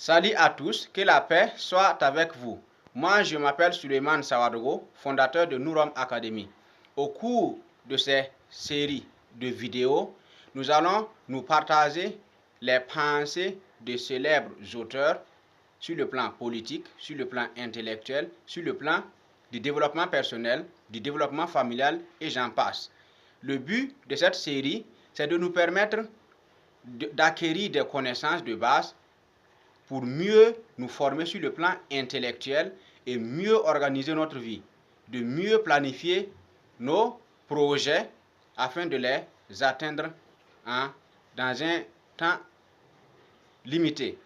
Salut à tous, que la paix soit avec vous. Moi, je m'appelle Suleiman Sawadogo, fondateur de Nourom Academy. Au cours de cette série de vidéos, nous allons nous partager les pensées de célèbres auteurs sur le plan politique, sur le plan intellectuel, sur le plan du développement personnel, du développement familial et j'en passe. Le but de cette série, c'est de nous permettre d'acquérir des connaissances de base pour mieux nous former sur le plan intellectuel et mieux organiser notre vie, de mieux planifier nos projets afin de les atteindre dans un temps limité.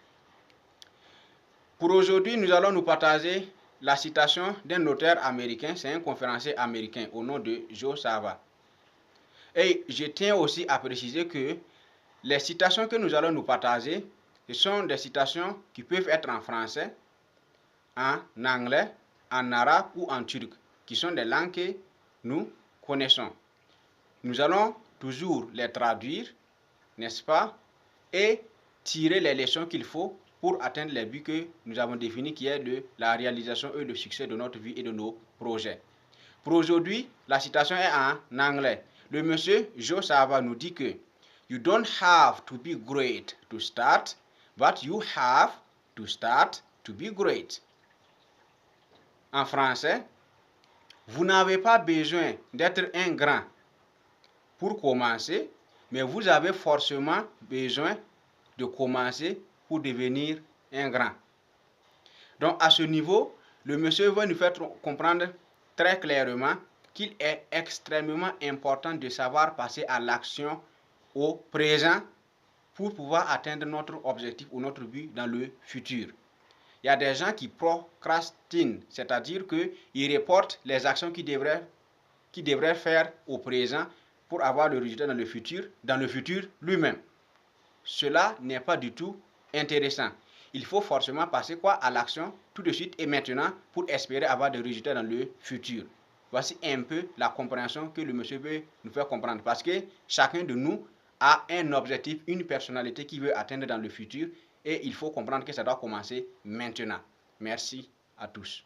Pour aujourd'hui, nous allons nous partager la citation d'un auteur américain, c'est un conférencier américain au nom de Joe Sava. Et je tiens aussi à préciser que les citations que nous allons nous partager, ce sont des citations qui peuvent être en français, en anglais, en arabe ou en turc, qui sont des langues que nous connaissons. Nous allons toujours les traduire, n'est-ce pas, et tirer les leçons qu'il faut pour atteindre les buts que nous avons définis, qui est de la réalisation et le succès de notre vie et de nos projets. Pour aujourd'hui, la citation est en anglais. Le monsieur Joe Sava nous dit que you don't have to be great to start, but you have to start to be great. En français, vous n'avez pas besoin d'être un grand pour commencer, mais vous avez forcément besoin de commencer pour devenir un grand. Donc à ce niveau, le monsieur va nous faire comprendre très clairement qu'il est extrêmement important de savoir passer à l'action au présent pour pouvoir atteindre notre objectif ou notre but dans le futur. Il y a des gens qui procrastinent, c'est-à-dire qu'ils reportent les actions qu'ils devraient faire au présent pour avoir le résultat dans le futur lui-même. Cela n'est pas du tout intéressant. Il faut forcément passer à l'action tout de suite et maintenant pour espérer avoir des résultats dans le futur. Voici un peu la compréhension que le monsieur veut nous faire comprendre. Parce que chacun de nous a un objectif, une personnalité qu'il veut atteindre dans le futur et il faut comprendre que ça doit commencer maintenant. Merci à tous.